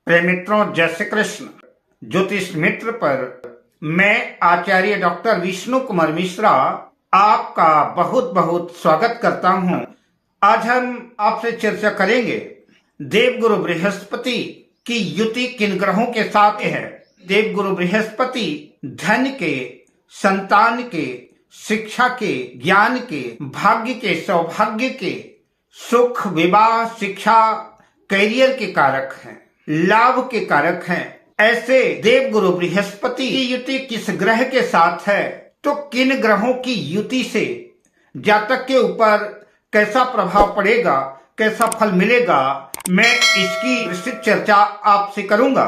प्रिय मित्रों, जय श्री कृष्ण। ज्योतिष मित्र पर मैं आचार्य डॉक्टर विष्णु कुमार मिश्रा आपका बहुत बहुत स्वागत करता हूं। आज हम आपसे चर्चा करेंगे देवगुरु बृहस्पति की युति किन ग्रहों के साथ है। देवगुरु बृहस्पति धन के, संतान के, शिक्षा के, ज्ञान के, भाग्य के, सौभाग्य के, सुख, विवाह, शिक्षा, करियर के कारक हैं, लाभ के कारक हैं। ऐसे देवगुरु बृहस्पति की युति किस ग्रह के साथ है, तो किन ग्रहों की युति से जातक के ऊपर कैसा प्रभाव पड़ेगा, कैसा फल मिलेगा, मैं इसकी विस्तृत चर्चा आपसे करूंगा।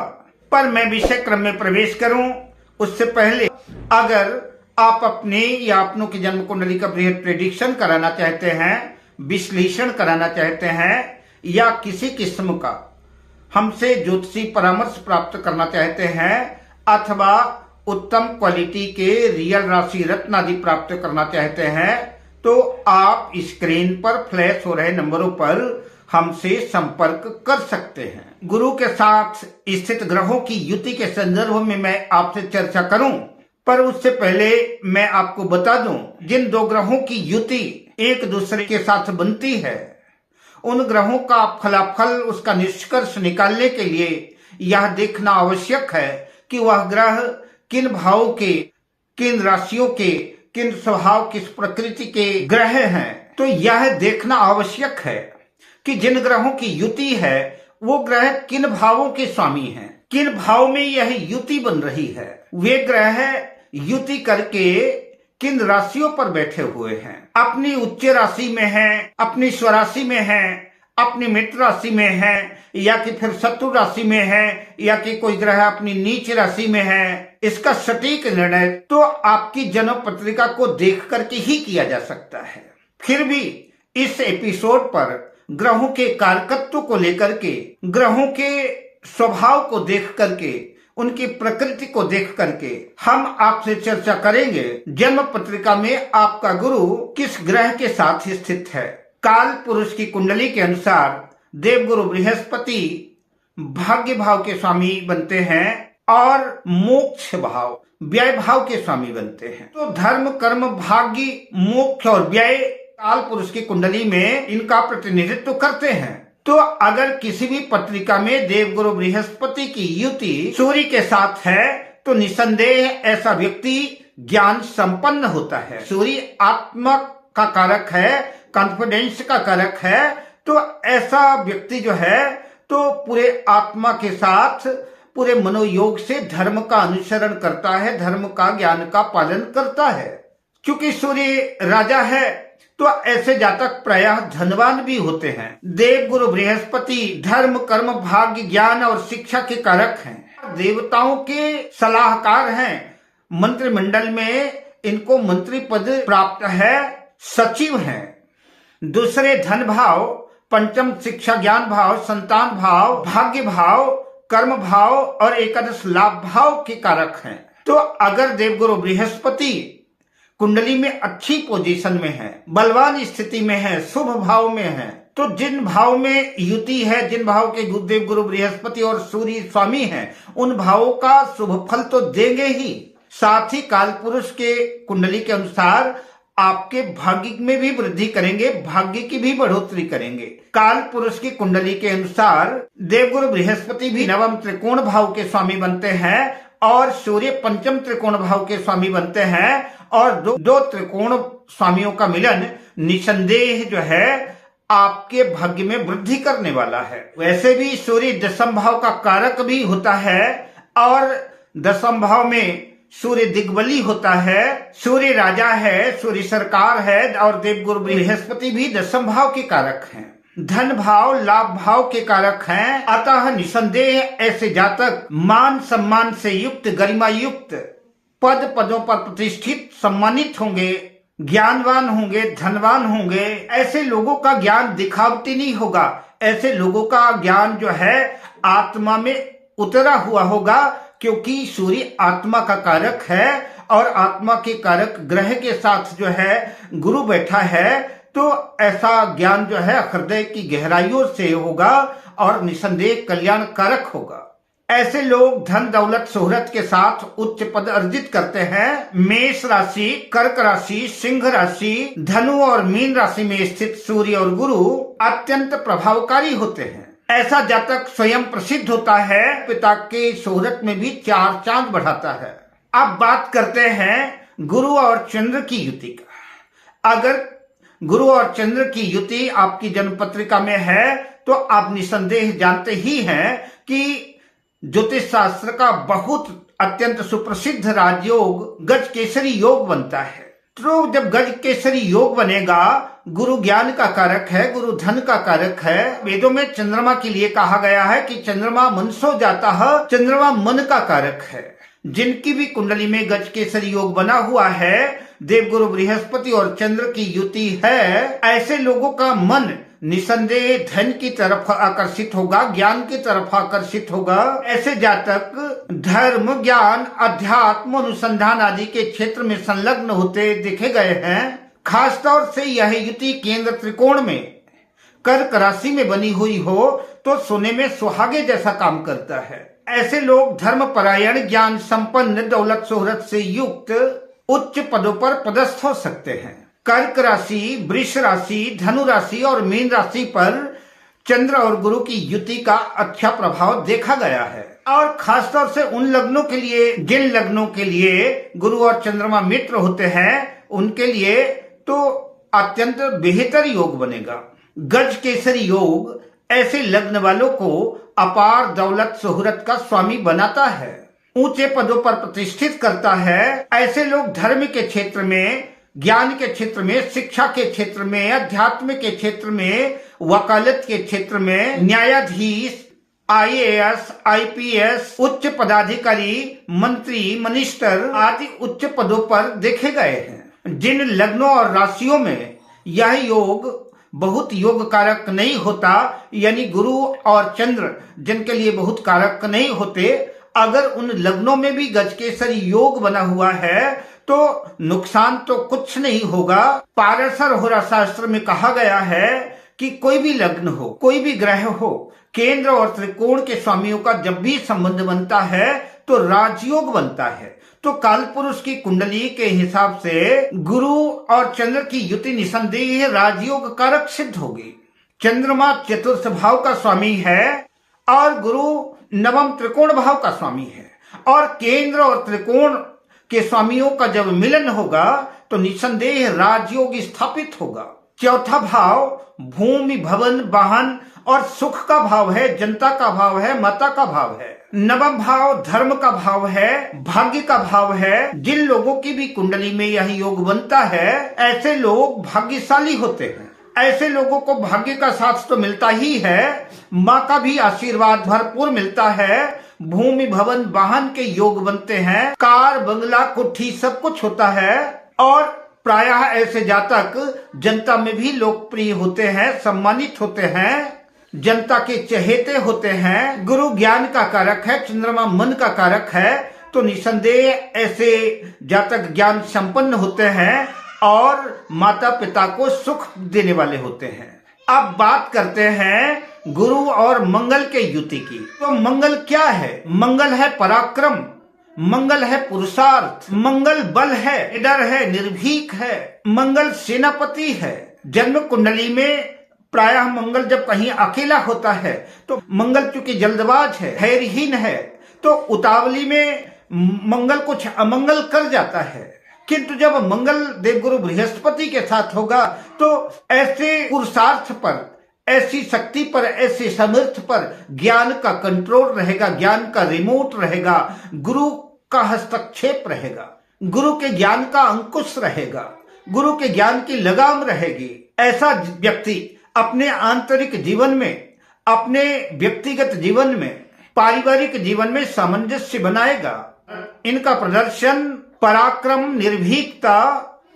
पर मैं विषय क्रम में प्रवेश करूं उससे पहले अगर आप अपने या अपनों की जन्म कुंडली का बृहद प्रेडिक्शन कराना चाहते हैं, विश्लेषण कराना चाहते हैं, या किसी किस्म का हमसे ज्योतिषी परामर्श प्राप्त करना चाहते हैं, अथवा उत्तम क्वालिटी के रियल राशि रत्न आदि प्राप्त करना चाहते हैं, तो आप स्क्रीन पर फ्लैश हो रहे नंबरों पर हमसे संपर्क कर सकते हैं। गुरु के साथ स्थित ग्रहों की युति के संदर्भ में मैं आपसे चर्चा करूं, पर उससे पहले मैं आपको बता दूं, जिन दो ग्रहों की युति एक दूसरे के साथ बनती है, उन ग्रहों का फलाफल, उसका निष्कर्ष निकालने के लिए यह देखना आवश्यक है कि वह ग्रह किन भावों के, किन राशियों के, किन स्वभाव, किस प्रकृति के ग्रह हैं। तो यह देखना आवश्यक है कि जिन ग्रहों की युति है वो ग्रह किन भावों के स्वामी हैं, किन भाव में यह युति बन रही है, वे ग्रह युति करके किन राशियों पर बैठे हुए हैं। अपनी उच्च राशि में हैं, अपनी स्वराशि में हैं, अपनी मित्र राशि में हैं, या कि फिर शत्रु राशि में हैं, या कि कोई ग्रह अपनी नीच राशि में है, इसका सटीक निर्णय तो आपकी जन्म पत्रिका को देख करके ही किया जा सकता है। फिर भी इस एपिसोड पर ग्रहों के कारकत्व को लेकर के, ग्रहों के स्वभाव को देख करके, उनकी प्रकृति को देख करके हम आपसे चर्चा करेंगे जन्म पत्रिका में आपका गुरु किस ग्रह के साथ स्थित है। काल पुरुष की कुंडली के अनुसार देवगुरु बृहस्पति भाग्य भाव के स्वामी बनते हैं और मोक्ष भाव, व्यय भाव के स्वामी बनते हैं। तो धर्म, कर्म, भाग्य, मोक्ष और व्यय काल पुरुष की कुंडली में इनका प्रतिनिधित्व करते हैं। तो अगर किसी भी पत्रिका में देवगुरु बृहस्पति की युति सूर्य के साथ है तो निसंदेह ऐसा व्यक्ति ज्ञान संपन्न होता है। सूर्य आत्मा का कारक है, कॉन्फिडेंस का कारक है। तो ऐसा व्यक्ति जो है तो पूरे आत्मा के साथ, पूरे मनोयोग से धर्म का अनुसरण करता है, धर्म का, ज्ञान का पालन करता है। क्योंकि सूर्य राजा है तो ऐसे जातक प्रायः धनवान भी होते हैं। देवगुरु बृहस्पति धर्म, कर्म, भाग्य, ज्ञान और शिक्षा के कारक हैं। देवताओं के सलाहकार हैं। मंत्रिमंडल में इनको मंत्री पद प्राप्त है, सचिव हैं। दूसरे धन भाव, पंचम शिक्षा ज्ञान भाव, संतान भाव, भाग्य भाव, कर्म भाव और एकादश लाभ भाव के कारक हैं। तो अगर देवगुरु बृहस्पति कुंडली में अच्छी पोजीशन में है, बलवान स्थिति में है, शुभ भाव में है, तो जिन भाव में युति है, जिन भाव के देव गुरु बृहस्पति और सूर्य स्वामी हैं, उन भावों का शुभ फल तो देंगे ही। साथ ही काल पुरुष के कुंडली के अनुसार आपके भाग्य में भी वृद्धि करेंगे, भाग्य की भी बढ़ोतरी करेंगे। काल पुरुष की कुंडली के अनुसार देवगुरु बृहस्पति भी नवम त्रिकोण भाव के स्वामी बनते हैं और सूर्य पंचम त्रिकोण भाव के स्वामी बनते हैं, और दो त्रिकोण स्वामियों का मिलन निसंदेह जो है आपके भाग्य में वृद्धि करने वाला है। वैसे भी सूर्य दशम भाव का कारक भी होता है और दशम भाव में सूर्य दिग्बली होता है, सूर्य राजा है, सूर्य सरकार है, और देवगुरु बृहस्पति भी दशम भाव के कारक हैं, धन भाव, लाभ भाव के कारक हैं। अतः निसंदेह ऐसे जातक मान सम्मान से युक्त, गरिमा युक्त, पदों पर प्रतिष्ठित, सम्मानित होंगे, ज्ञानवान होंगे, धनवान होंगे। ऐसे लोगों का ज्ञान दिखावटी नहीं होगा। ऐसे लोगों का ज्ञान जो है आत्मा में उतरा हुआ होगा, क्योंकि सूर्य आत्मा का कारक है और आत्मा के कारक ग्रह के साथ जो है गुरु बैठा है। तो ऐसा ज्ञान जो है हृदय की गहराइयों से होगा और निसंदेह कल्याण कारक होगा। ऐसे लोग धन दौलत शोहरत के साथ उच्च पद अर्जित करते हैं। मेष राशि, कर्क राशि, सिंह राशि, धनु और मीन राशि में स्थित सूर्य और गुरु अत्यंत प्रभावकारी होते हैं। ऐसा जातक स्वयं प्रसिद्ध होता है, पिता के शोहरत में भी 4 चांद बढ़ाता है। अब बात करते हैं गुरु और चंद्र की युति का। अगर गुरु और चंद्र की युति आपकी जन्म पत्रिका में है तो आप निसंदेह जानते ही हैं कि ज्योतिष शास्त्र का बहुत अत्यंत सुप्रसिद्ध राजयोग गज केसरी योग बनता है। तो जब गज केसरी योग बनेगा, गुरु ज्ञान का कारक है, गुरु धन का कारक है। वेदों में चंद्रमा के लिए कहा गया है कि चंद्रमा मनसो जाता है, चंद्रमा मन का कारक है। जिनकी भी कुंडली में गज केसरी योग बना हुआ है, देवगुरु बृहस्पति और चंद्र की युति है, ऐसे लोगों का मन निसंदेह धन की तरफ आकर्षित होगा, ज्ञान की तरफ आकर्षित होगा। ऐसे जातक धर्म, ज्ञान, अध्यात्म, अनुसंधान आदि के क्षेत्र में संलग्न होते देखे गए हैं। खासतौर से यह युति केंद्र त्रिकोण में कर्क राशि में बनी हुई हो तो सोने में सुहागे जैसा काम करता है। ऐसे लोग धर्म परायण, ज्ञान संपन्न, दौलत शोहरत से युक्त उच्च पदों पर पदस्थ हो सकते हैं। कर्क राशि, वृष राशि, धनु राशि और मीन राशि पर चंद्र और गुरु की युति का अच्छा प्रभाव देखा गया है। और खासतौर से उन लग्नों के लिए, जिन लग्नों के लिए गुरु और चंद्रमा मित्र होते हैं, उनके लिए तो अत्यंत बेहतर योग बनेगा। गज केसरी योग ऐसे लग्न वालों को अपार दौलत शोहरत का स्वामी बनाता है, ऊंचे पदों पर प्रतिष्ठित करता है। ऐसे लोग धर्म के क्षेत्र में, ज्ञान के क्षेत्र में, शिक्षा के क्षेत्र में, अध्यात्म के क्षेत्र में, वकालत के क्षेत्र में, न्यायाधीश, IAS, IPS, उच्च पदाधिकारी, मंत्री, मिनिस्टर आदि उच्च पदों पर देखे गए हैं। जिन लग्नों और राशियों में यह योग बहुत योग कारक नहीं होता, यानी गुरु और चंद्र जिनके लिए बहुत कारक नहीं होते, अगर उन लग्नों में भी गजकेसरी योग बना हुआ है तो नुकसान तो कुछ नहीं होगा। पारसर होरा शास्त्र में कहा गया है कि कोई भी लग्न हो, कोई भी ग्रह हो, केंद्र और त्रिकोण के स्वामियों का जब भी संबंध बनता है तो राजयोग बनता है। तो काल पुरुष की कुंडली के हिसाब से गुरु और चंद्र की युति निसंदेह राजयोग कारक सिद्ध होगी। चंद्रमा चतुर्थ भाव का स्वामी है और गुरु नवम त्रिकोण भाव का स्वामी है, और केंद्र और त्रिकोण के स्वामियों का जब मिलन होगा तो निसंदेह राजयोग स्थापित होगा। चौथा भाव भूमि, भवन, वाहन और सुख का भाव है, जनता का भाव है, माता का भाव है। नवम भाव धर्म का भाव है, भाग्य का भाव है। जिन लोगों की भी कुंडली में यह योग बनता है, ऐसे लोग भाग्यशाली होते हैं। ऐसे लोगों को भाग्य का साथ तो मिलता ही है, माँ का भी आशीर्वाद भरपूर मिलता है। भूमि, भवन, वाहन के योग बनते हैं, कार, बंगला, कोठी सब कुछ होता है। और प्रायः ऐसे जातक जनता में भी लोकप्रिय होते हैं, सम्मानित होते हैं, जनता के चहेते होते हैं। गुरु ज्ञान का कारक है, चंद्रमा मन का कारक है, तो निसंदेह ऐसे जातक ज्ञान संपन्न होते हैं और माता पिता को सुख देने वाले होते हैं। अब बात करते हैं गुरु और मंगल के युति की। तो मंगल क्या है? मंगल है पराक्रम, मंगल है पुरुषार्थ, मंगल बल है, निडर है, निर्भीक है, मंगल सेनापति है। जन्म कुंडली में प्रायः मंगल जब कहीं अकेला होता है तो मंगल चूंकि जल्दबाज है, धैर्यहीन है, तो उतावली में मंगल कुछ अमंगल कर जाता है। किंतु जब मंगल देवगुरु बृहस्पति के साथ होगा तो ऐसे पुरुषार्थ पर, ऐसी शक्ति पर, ऐसे समर्थ पर ज्ञान का कंट्रोल रहेगा, ज्ञान का रिमोट रहेगा, गुरु का हस्तक्षेप रहेगा, गुरु के ज्ञान का अंकुश रहेगा, गुरु के ज्ञान की लगाम रहेगी। ऐसा व्यक्ति अपने आंतरिक जीवन में, अपने व्यक्तिगत जीवन में, पारिवारिक जीवन में सामंजस्य बनाएगा। इनका प्रदर्शन पराक्रम, निर्भीकता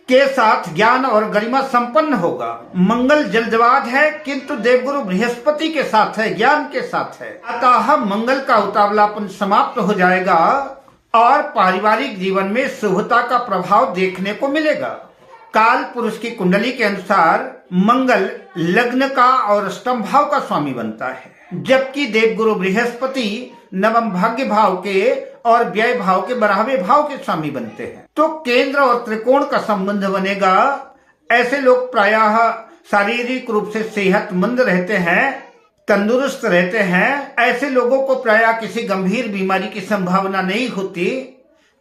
के साथ ज्ञान और गरिमा संपन्न होगा। मंगल जल्दबाज है किंतु देवगुरु बृहस्पति के साथ है, ज्ञान के साथ है, अतः मंगल का उतावलापन समाप्त हो जाएगा और पारिवारिक जीवन में शुभता का प्रभाव देखने को मिलेगा। काल पुरुष की कुंडली के अनुसार मंगल लग्न का और अष्टम भाव का स्वामी बनता है, जबकि देवगुरु बृहस्पति नवम भाग्य भाव के और व्यय भाव के 12वें भाव के स्वामी बनते हैं। तो केंद्र और त्रिकोण का संबंध बनेगा। ऐसे लोग प्रायः शारीरिक रूप से सेहतमंद रहते हैं, तंदुरुस्त रहते हैं। ऐसे लोगों को प्रायः किसी गंभीर बीमारी की संभावना नहीं होती।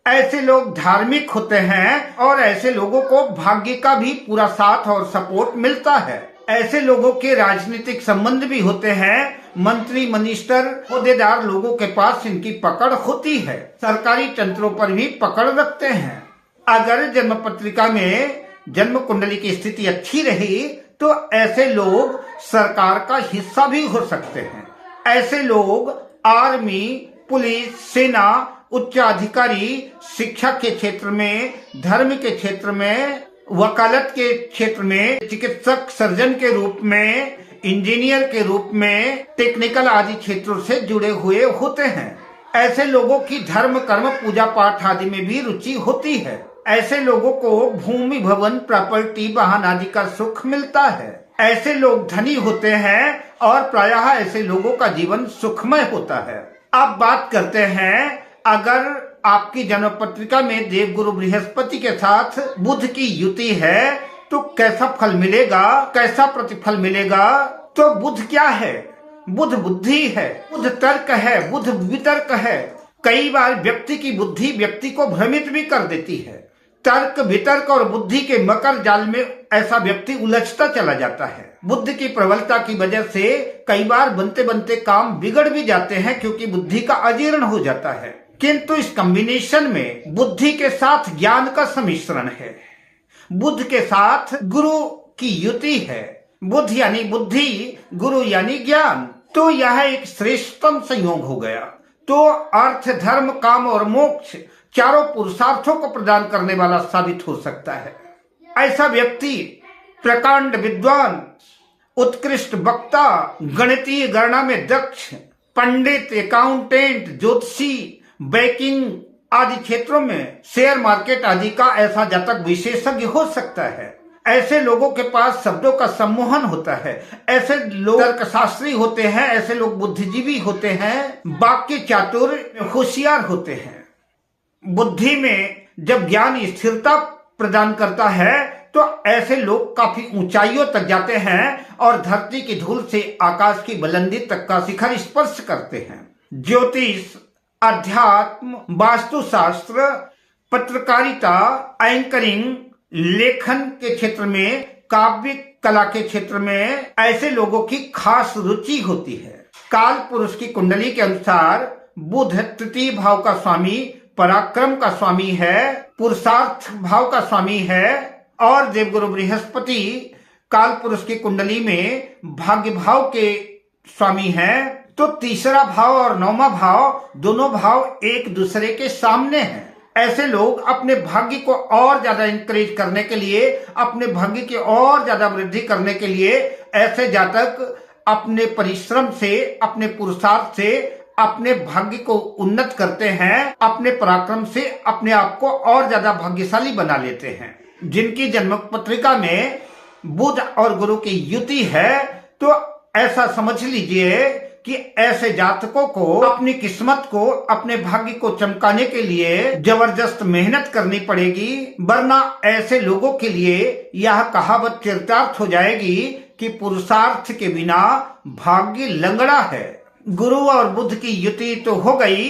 ऐसे लोग धार्मिक होते हैं और ऐसे लोगों को भाग्य का भी पूरा साथ और सपोर्ट मिलता है। ऐसे लोगों के राजनीतिक संबंध भी होते हैं। मंत्री, मिनिस्टर, ओहदेदार लोगों के पास इनकी पकड़ होती है। सरकारी तंत्रों पर भी पकड़ रखते हैं। अगर जन्म पत्रिका में जन्म कुंडली की स्थिति अच्छी रही तो ऐसे लोग सरकार का हिस्सा भी हो सकते हैं। ऐसे लोग आर्मी, पुलिस, सेना, उच्च अधिकारी, शिक्षा के क्षेत्र में, धर्म के क्षेत्र में, वकालत के क्षेत्र में, चिकित्सक, सर्जन के रूप में, इंजीनियर के रूप में, टेक्निकल आदि क्षेत्रों से जुड़े हुए होते हैं। ऐसे लोगों की धर्म, कर्म, पूजा पाठ आदि में भी रुचि होती है। ऐसे लोगों को भूमि, भवन, प्रॉपर्टी, वाहन आदि का सुख मिलता है। ऐसे लोग धनी होते हैं और प्रायः ऐसे लोगों का जीवन सुखमय होता है। अब बात करते हैं, अगर आपकी जन्म पत्रिका में देवगुरु बृहस्पति के साथ बुध की युति है तो कैसा फल मिलेगा, कैसा प्रतिफल मिलेगा? तो बुध क्या है? बुध बुद्धि है, बुध तर्क है, बुध वितर्क है। कई बार व्यक्ति की बुद्धि व्यक्ति को भ्रमित भी कर देती है। तर्क, वितर्क और बुद्धि के मकर जाल में ऐसा व्यक्ति उलझता चला जाता है। बुद्धि की प्रबलता की वजह से कई बार बनते बनते काम बिगड़ भी जाते हैं, क्योंकि बुद्धि का अजीर्ण हो जाता है। किंतु इस कॉम्बिनेशन में बुद्धि के साथ ज्ञान का सम्मिश्रण है। बुध के साथ गुरु की युति है। बुध यानी बुद्धि, गुरु यानी ज्ञान। तो यह एक श्रेष्ठतम संयोग हो गया। तो अर्थ, धर्म, काम और मोक्ष चारों पुरुषार्थों को प्रदान करने वाला साबित हो सकता है। ऐसा व्यक्ति प्रकांड विद्वान, उत्कृष्ट वक्ता, गणितीय गणना में दक्ष, पंडित, अकाउंटेंट, ज्योतिषी, बैंकिंग आदि क्षेत्रों में, शेयर मार्केट आदि का ऐसा जातक विशेषज्ञ हो सकता है। ऐसे लोगों के पास शब्दों का सम्मोहन होता है। ऐसे लोग तर्कशास्त्री होते हैं। ऐसे लोग बुद्धिजीवी होते हैं, वाक्य चातुर, होशियार होते हैं। बुद्धि में जब ज्ञान स्थिरता प्रदान करता है तो ऐसे लोग काफी ऊंचाइयों तक जाते हैं और धरती की धूल से आकाश की बुलंदी तक का शिखर स्पर्श करते हैं। ज्योतिष, अध्यात्म, वास्तुशास्त्र, पत्रकारिता, एंकरिंग, लेखन के क्षेत्र में, काव्य कला के क्षेत्र में ऐसे लोगों की खास रुचि होती है। काल पुरुष की कुंडली के अनुसार बुध तृतीय भाव का स्वामी, पराक्रम का स्वामी है, पुरुषार्थ भाव का स्वामी है और देवगुरु बृहस्पति काल पुरुष की कुंडली में भाग्य भाव के स्वामी है। तो तीसरा भाव और नौवां भाव, दोनों भाव एक दूसरे के सामने हैं। ऐसे लोग अपने भाग्य को और ज्यादा इंकरेज करने के लिए, अपने भाग्य की और ज्यादा वृद्धि करने के लिए ऐसे जातक अपने परिश्रम से, अपने पुरुषार्थ से अपने भाग्य को उन्नत करते हैं। अपने पराक्रम से अपने आप को और ज्यादा भाग्यशाली बना लेते हैं। जिनकी जन्म पत्रिका में बुध और गुरु की युति है तो ऐसा समझ लीजिए कि ऐसे जातकों को अपनी किस्मत को, अपने भाग्य को चमकाने के लिए जबरदस्त मेहनत करनी पड़ेगी, वरना ऐसे लोगों के लिए यह कहावत चरितार्थ हो जाएगी कि पुरुषार्थ के बिना भाग्य लंगड़ा है। गुरु और बुध की युति तो हो गई,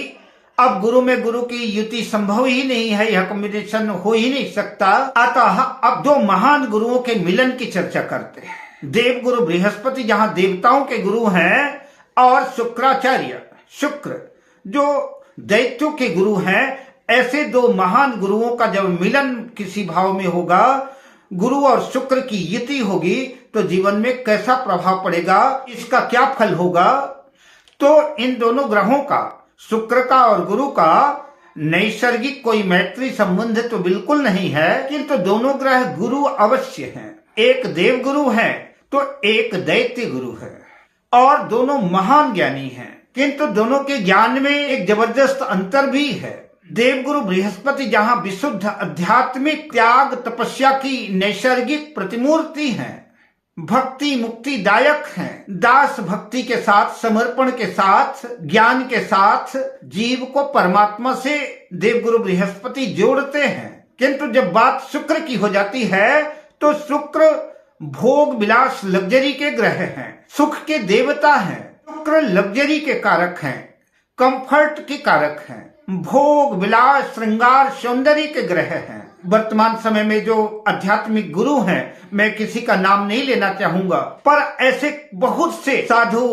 अब गुरु में गुरु की युति संभव ही नहीं है, यह कॉम्बिनेशन हो ही नहीं सकता। अतः अब दो महान गुरुओं के मिलन की चर्चा करते हैं। देवगुरु बृहस्पति जहां देवताओं के गुरु हैं और शुक्राचार्य, शुक्र जो दैत्यों के गुरु हैं, ऐसे दो महान गुरुओं का जब मिलन किसी भाव में होगा, गुरु और शुक्र की युति होगी, तो जीवन में कैसा प्रभाव पड़ेगा, इसका क्या फल होगा? तो इन दोनों ग्रहों का, शुक्र का और गुरु का नैसर्गिक कोई मैत्री संबंध तो बिल्कुल नहीं है, किंतु दोनों ग्रह गुरु अवश्य हैं। एक देव गुरु है तो एक दैत्य गुरु है और दोनों महान ज्ञानी हैं, किंतु दोनों के ज्ञान में एक जबरदस्त अंतर भी है। देवगुरु बृहस्पति जहां विशुद्ध आध्यात्मिक त्याग तपस्या की नैसर्गिक प्रतिमूर्ति हैं, भक्ति मुक्ति दायक हैं, दास भक्ति के साथ, समर्पण के साथ, ज्ञान के साथ जीव को परमात्मा से देवगुरु बृहस्पति जोड़ते हैं। किंतु जब बात शुक्र की हो जाती है तो शुक्र भोग विलास लग्जरी के ग्रह हैं, सुख के देवता हैं। शुक्र लग्जरी के कारक हैं, कंफर्ट के कारक हैं, भोग विलास श्रृंगार सौंदर्य के ग्रह हैं। वर्तमान समय में जो आध्यात्मिक गुरु हैं, मैं किसी का नाम नहीं लेना चाहूंगा, पर ऐसे बहुत से साधु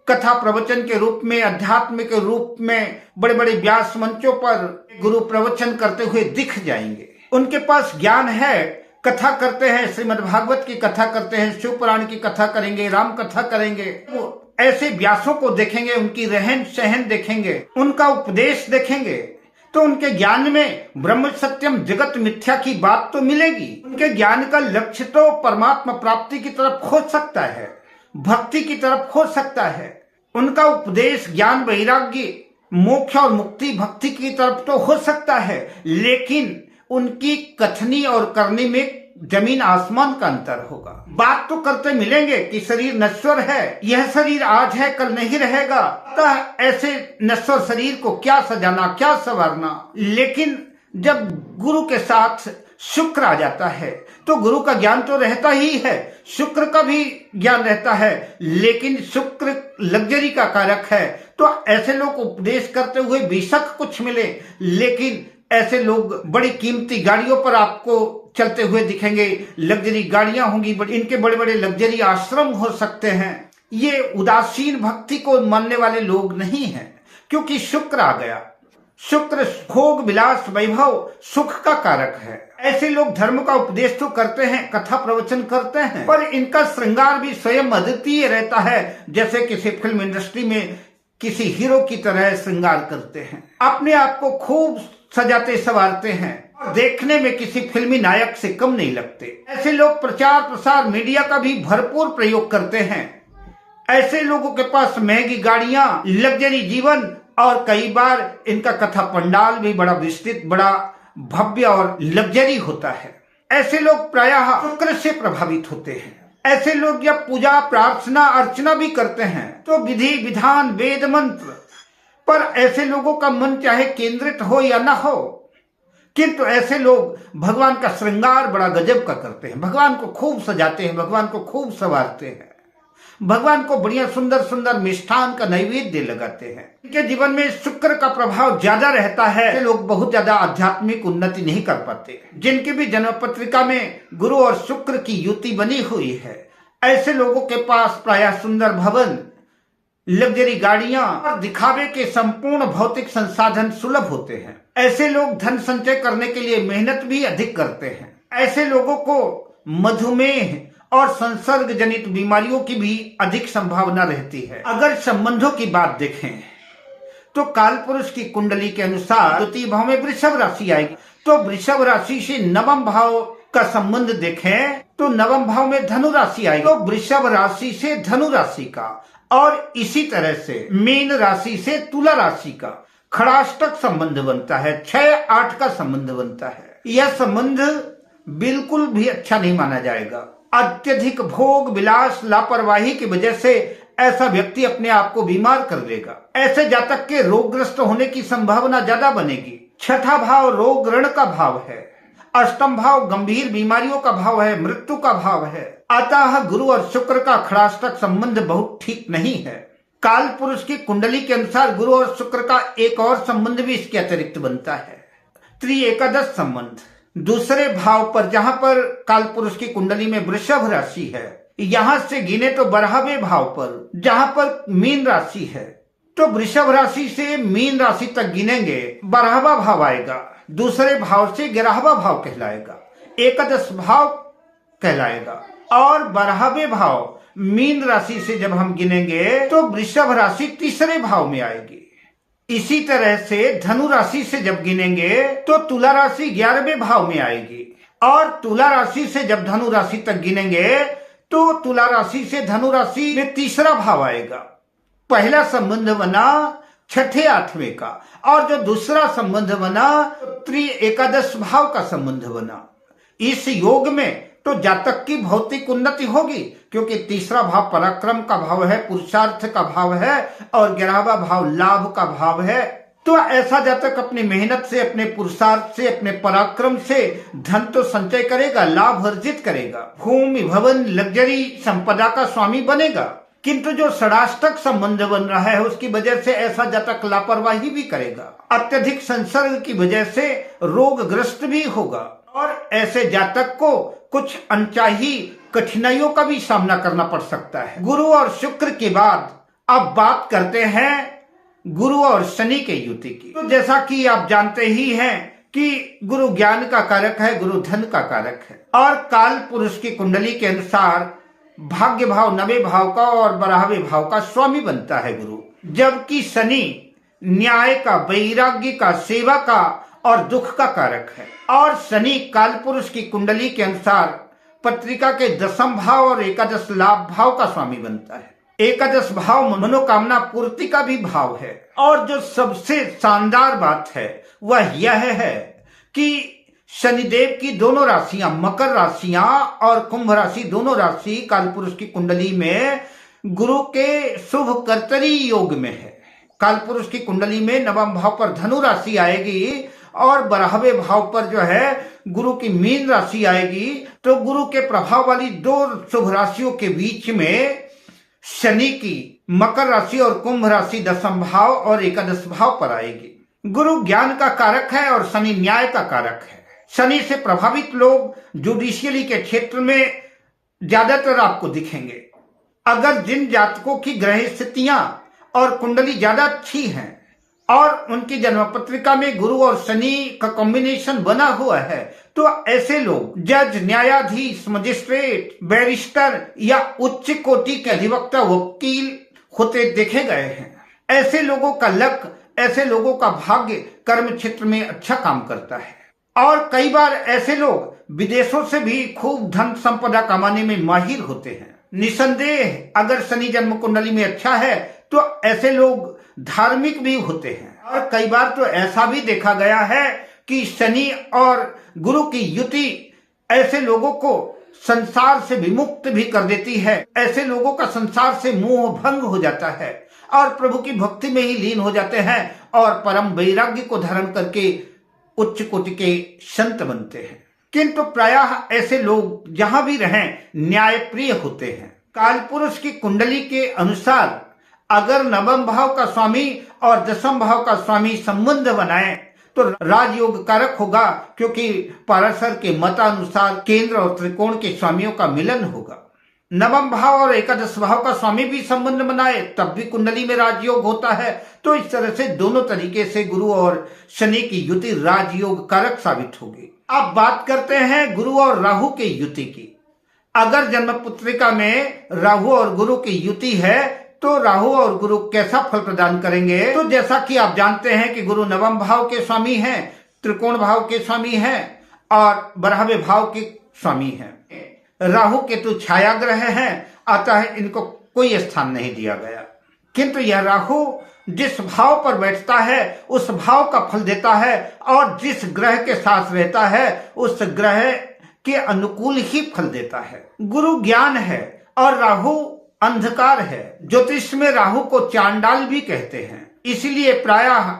कथा प्रवचन के रूप में, अध्यात्म के रूप में बड़े बड़े व्यास मंचों पर गुरु प्रवचन करते हुए दिख जाएंगे। उनके पास ज्ञान है, कथा करते हैं, श्रीमद् भागवत की कथा करते हैं, शिव पुराण की कथा करेंगे, राम कथा करेंगे। वो ऐसे व्यासों को देखेंगे, उनकी रहन सहन देखेंगे, उनका उपदेश देखेंगे, तो उनके ज्ञान में ब्रह्म सत्यम जगत मिथ्या की बात तो मिलेगी। उनके ज्ञान का लक्ष्य तो परमात्मा प्राप्ति की तरफ हो सकता है, भक्ति की तरफ हो सकता है। उनका उपदेश ज्ञान वैराग्य मोक्ष और मुक्ति भक्ति की तरफ तो हो सकता है, लेकिन उनकी कथनी और करनी में जमीन आसमान का अंतर होगा। बात तो करते मिलेंगे कि शरीर नश्वर है, यह शरीर आज है कल नहीं रहेगा, अतः ऐसे नश्वर शरीर को क्या सजाना क्या संवारना। लेकिन जब गुरु के साथ शुक्र आ जाता है तो गुरु का ज्ञान तो रहता ही है, शुक्र का भी ज्ञान रहता है, लेकिन शुक्र लग्जरी का कारक है। तो ऐसे लोग उपदेश करते हुए बेशक कुछ मिले, लेकिन ऐसे लोग बड़ी कीमती गाड़ियों पर आपको चलते हुए दिखेंगे, लग्जरी गाड़ियां होंगी, इनके बड़े बड़े लग्जरी आश्रम हो सकते हैं। ये उदासीन भक्ति को मानने वाले लोग नहीं हैं, क्योंकि शुक्र आ गया। शुक्र भोग विलास वैभव सुख का कारक है। ऐसे लोग धर्म का उपदेश तो करते हैं, कथा प्रवचन करते हैं, पर इनका श्रृंगार भी स्वयं अद्वितीय रहता है, जैसे किसी फिल्म इंडस्ट्री में किसी हीरो की तरह श्रृंगार करते हैं, अपने आप को खूब सजाते संवारते हैं, देखने में किसी फिल्मी नायक से कम नहीं लगते। ऐसे लोग प्रचार प्रसार मीडिया का भी भरपूर प्रयोग करते हैं। ऐसे लोगों के पास महंगी गाड़ियां, लग्जरी जीवन, और कई बार इनका कथा पंडाल भी बड़ा विस्तृत, बड़ा भव्य और लग्जरी होता है। ऐसे लोग प्रायः शुक्र से प्रभावित होते हैं। ऐसे लोग जब पूजा प्रार्थना अर्चना भी करते हैं तो विधि विधान वेद मंत्र पर ऐसे लोगों का मन चाहे केंद्रित हो या ना हो, किंतु ऐसे लोग भगवान का श्रृंगार बड़ा गजब का करते हैं, भगवान को खूब सजाते हैं, भगवान को खूब संवारते हैं, भगवान को बढ़िया सुंदर सुंदर मिष्ठान का नैवेद्य लगाते हैं। इनके जीवन में शुक्र का प्रभाव ज्यादा रहता है। ऐसे लोग बहुत ज्यादा आध्यात्मिक उन्नति नहीं कर पाते। जिनकी भी जन्म पत्रिका में गुरु और शुक्र की युति बनी हुई है, ऐसे लोगों के पास प्रायः सुंदर भवन, लग्जरी गाड़ियां और दिखावे के संपूर्ण भौतिक संसाधन सुलभ होते हैं। ऐसे लोग धन संचय करने के लिए मेहनत भी अधिक करते हैं। ऐसे लोगों को मधुमेह और संसर्ग जनित बीमारियों की भी अधिक संभावना रहती है। अगर संबंधों की बात देखें तो काल पुरुष की कुंडली के अनुसार द्वितीय भाव में वृषभ राशि आएगी, तो वृषभ राशि से नवम भाव का संबंध देखें तो नवम भाव में धनु राशि आएगी, तो वृषभ राशि से धनु राशि का, और इसी तरह से मीन राशि से तुला राशि का खड़ाष्टक संबंध बनता है, 6-8 का संबंध बनता है। यह संबंध बिल्कुल भी अच्छा नहीं माना जाएगा। अत्यधिक भोग विलास लापरवाही की वजह से ऐसा व्यक्ति अपने आप को बीमार कर लेगा। ऐसे जातक के रोगग्रस्त होने की संभावना ज्यादा बनेगी। छठा भाव रोग ऋण का भाव है, अष्टम भाव गंभीर बीमारियों का भाव है, मृत्यु का भाव है। अतः गुरु और शुक्र का खड़ाष्टक संबंध बहुत ठीक नहीं है। काल पुरुष की कुंडली के अनुसार गुरु और शुक्र का एक और संबंध भी इसके अतिरिक्त बनता है, त्रिएकादश संबंध। दूसरे भाव पर, जहां पर काल पुरुष की कुंडली में वृषभ राशि है, यहां से गिने तो 12वें भाव पर जहां पर मीन राशि है, तो वृषभ राशि से मीन राशि तक गिनेंगे, 12वां भाव आएगा, दूसरे भाव से 11वां भाव कहलाएगा, एकादश भाव कहलाएगा, और 12वें भाव मीन राशि से जब हम गिनेंगे तो वृषभ राशि तीसरे भाव में आएगी। इसी तरह से धनु राशि से जब गिनेंगे तो तुला राशि 11वें भाव में आएगी, और तुला राशि से जब धनु राशि तक गिनेंगे तो तुला राशि से धनु राशि में तीसरा भाव आएगा। पहला संबंध बना छठे आठवें का, और जो दूसरा संबंध बना त्रि एकादश भाव का संबंध बना। इस योग में तो जातक की भौतिक उन्नति होगी, क्योंकि तीसरा भाव पराक्रम का भाव है, पुरुषार्थ का भाव है, और 11वां भाव लाभ का भाव है। तो ऐसा जातक अपनी मेहनत से, अपने पुरुषार्थ से, अपने पराक्रम से धन तो संचय करेगा, लाभ अर्जित करेगा, भूमि भवन लग्जरी संपदा का स्वामी बनेगा। किंतु जो षडाष्टक संबंध बन रहा है उसकी वजह से ऐसा जातक लापरवाही भी करेगा, अत्यधिक संसर्ग की वजह से रोगग्रस्त भी होगा, और ऐसे जातक को कुछ अनचाही कठिनाइयों का भी सामना करना पड़ सकता है। गुरु और शुक्र के बाद अब बात करते हैं गुरु और शनि के युति की। तो जैसा कि आप जानते ही हैं कि गुरु ज्ञान का कारक है, गुरु धन का कारक है, और काल पुरुष की कुंडली के अनुसार भाग्य भाव 9वें भाव का और 12वें भाव का स्वामी बनता है गुरु। जबकि शनि न्याय का, वैराग्य का, सेवा का और दुख का कारक है, और शनि काल पुरुष की कुंडली के अनुसार पत्रिका के 10वें भाव और एकादश लाभ भाव का स्वामी बनता है। एकादश भाव मनोकामना पूर्ति का भी भाव है, और जो सबसे शानदार बात है वह यह है कि शनिदेव की दोनों राशियां, मकर राशियां और कुंभ राशि, दोनों राशि कालपुरुष की कुंडली में गुरु के शुभ कर्तरी योग में है। कालपुरुष की कुंडली में 9वें भाव पर धनु राशि आएगी और 12वें भाव पर जो है गुरु की मीन राशि आएगी। तो गुरु के प्रभाव वाली दो शुभ राशियों के बीच में शनि की मकर राशि और कुंभ राशि 10वें भाव और एकादश भाव पर आएगी। गुरु ज्ञान का कारक है और शनि न्याय का कारक है। शनि से प्रभावित लोग जुडिशियली के क्षेत्र में ज्यादातर आपको दिखेंगे। अगर जिन जातकों की ग्रह स्थितियां और कुंडली ज्यादा अच्छी हैं और उनकी जन्म पत्रिका में गुरु और शनि का कॉम्बिनेशन बना हुआ है, तो ऐसे लोग जज, न्यायाधीश, मजिस्ट्रेट, बैरिस्टर या उच्च कोटि के अधिवक्ता, वकील होते देखे गए हैं। ऐसे लोगों का लक, ऐसे लोगों का भाग्य कर्म क्षेत्र में अच्छा काम करता है, और कई बार ऐसे लोग विदेशों से भी खूब धन संपदा कमाने में माहिर होते हैं। निसंदेह अगर शनि जन्म कुंडली में अच्छा है तो ऐसे लोग धार्मिक भी होते हैं, और कई बार तो ऐसा भी देखा गया है कि शनि और गुरु की युति ऐसे लोगों को संसार से विमुक्त भी कर देती है। ऐसे लोगों का संसार से मोह भंग हो जाता है और प्रभु की भक्ति में ही लीन हो जाते हैं और परम वैराग्य को धारण करके उच्च कोटि के संत बनते हैं। किंतु प्रायः ऐसे लोग जहां भी रहें न्याय प्रिय होते हैं। कालपुरुष की कुंडली के अनुसार अगर 9वें भाव का स्वामी और 10वें भाव का स्वामी संबंध बनाए तो राजयोग कारक होगा, क्योंकि पाराशर के मतानुसार केंद्र और त्रिकोण के स्वामियों का मिलन होगा। 9वें भाव और एकादश भाव का स्वामी भी संबंध बनाए तब भी कुंडली में राजयोग होता है। तो इस तरह से दोनों तरीके से गुरु और शनि की युति राजयोग कारक साबित होगी। अब बात करते हैं गुरु और राहु की युति की। अगर जन्म पुत्रिका में राहु और गुरु की युति है तो राहु और गुरु कैसा फल प्रदान करेंगे? तो जैसा कि आप जानते हैं कि गुरु 9वें भाव के स्वामी हैं, त्रिकोण भाव के स्वामी हैं और 12वें भाव के स्वामी हैं। राहु केतु छाया ग्रह हैं, अतः इनको कोई स्थान नहीं दिया गया। किंतु यह राहु जिस भाव पर बैठता है उस भाव का फल देता है, और जिस ग्रह के साथ रहता है उस ग्रह के अनुकूल ही फल देता है। गुरु ज्ञान है और राहु अंधकार है। ज्योतिष में राहु को चांडाल भी कहते हैं, इसलिए प्रायः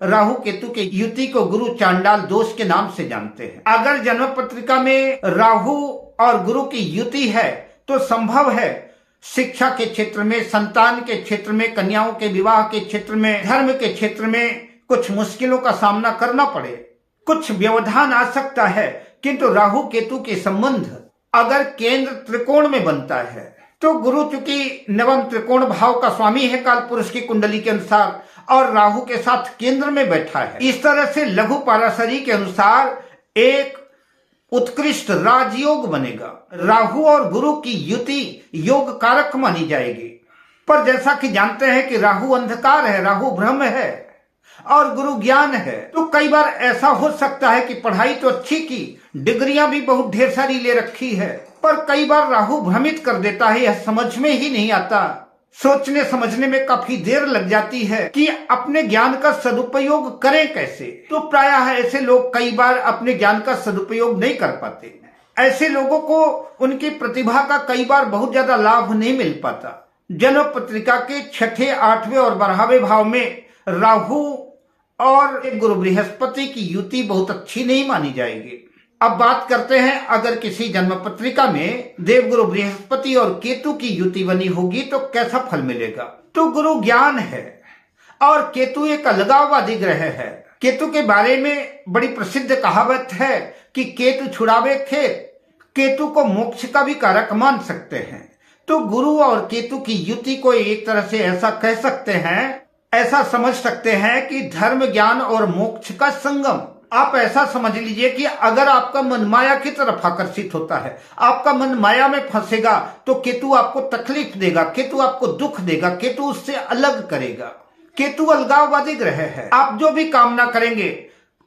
राहु केतु के युति को गुरु चांडाल दोष के नाम से जानते हैं। अगर जन्म पत्रिका में राहु और गुरु की युति है तो संभव है शिक्षा के क्षेत्र में, संतान के क्षेत्र में, कन्याओं के विवाह के क्षेत्र में, धर्म के क्षेत्र में कुछ मुश्किलों का सामना करना पड़े, कुछ व्यवधान आ सकता है। किंतु राहु केतु के संबंध अगर केंद्र त्रिकोण में बनता है तो गुरु चूंकि 9वें त्रिकोण भाव का स्वामी है कालपुरुष की कुंडली के अनुसार और राहु के साथ केंद्र में बैठा है, इस तरह से लघु पाराशरी के अनुसार एक उत्कृष्ट राजयोग बनेगा। राहु और गुरु की युति योग कारक मानी जाएगी। पर जैसा कि जानते हैं कि राहु अंधकार है, राहु ब्रह्म है और गुरु ज्ञान है, तो कई बार ऐसा हो सकता है कि पढ़ाई तो अच्छी की, डिग्रियां भी बहुत ढेर सारी ले रखी है, पर कई बार राहु भ्रमित कर देता है, यह समझ में ही नहीं आता सोचने समझने में काफी देर लग जाती है कि अपने ज्ञान का सदुपयोग करें कैसे। तो प्रायः ऐसे लोग कई बार अपने ज्ञान का सदुपयोग नहीं कर पाते। ऐसे लोगों को उनकी प्रतिभा का कई बार बहुत ज्यादा लाभ नहीं मिल पाता। जन्म पत्रिका के 6, 8वें और 12वें भाव में राहु और गुरु बृहस्पति की युति बहुत अच्छी नहीं मानी जाएगी। अब बात करते हैं, अगर किसी जन्म पत्रिका में देवगुरु बृहस्पति और केतु की युति बनी होगी तो कैसा फल मिलेगा। तो गुरु ज्ञान है और केतु एक अलगाववादी ग्रह है। केतु के बारे में बड़ी प्रसिद्ध कहावत है कि केतु छुड़ावे खेत, केतु को मोक्ष का भी कारक मान सकते हैं। तो गुरु और केतु की युति को एक तरह से ऐसा कह सकते हैं, ऐसा समझ सकते हैं कि धर्म, ज्ञान और मोक्ष का संगम। आप ऐसा समझ लीजिए कि अगर आपका मन माया की तरफ आकर्षित होता है, आपका मन माया में फंसेगा तो केतु आपको तकलीफ देगा, केतु आपको दुख देगा, केतु उससे अलग करेगा। केतु अलगाववादी ग्रह है। आप जो भी कामना करेंगे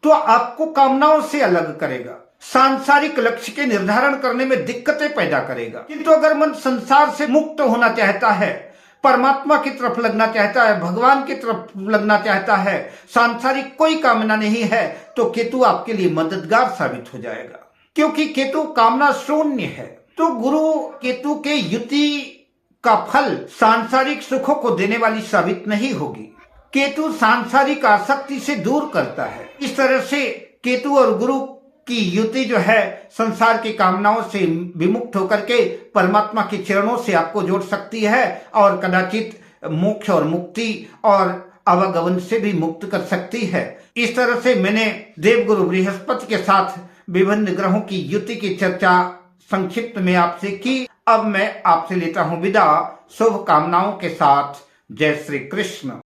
तो आपको कामनाओं से अलग करेगा, सांसारिक लक्ष्य के निर्धारण करने में दिक्कतें पैदा करेगा। किंतु अगर मन संसार से मुक्त होना चाहता है, परमात्मा की तरफ लगना चाहता है, भगवान की तरफ लगना चाहता है, सांसारिक कोई कामना नहीं है, तो केतु आपके लिए मददगार साबित हो जाएगा, क्योंकि केतु कामना शून्य है। तो गुरु केतु के युति का फल सांसारिक सुखों को देने वाली साबित नहीं होगी। केतु सांसारिक आसक्ति से दूर करता है। इस तरह से केतु और गुरु की युति जो है संसार की कामनाओं से विमुक्त होकर के परमात्मा के चरणों से आपको जोड़ सकती है और कदाचित मोक्ष और मुक्ति और आवागमन से भी मुक्त कर सकती है। इस तरह से मैंने देवगुरु बृहस्पति के साथ विभिन्न ग्रहों की युति की चर्चा संक्षिप्त में आपसे की। अब मैं आपसे लेता हूं विदा, शुभ कामनाओं के साथ। जय श्री कृष्ण।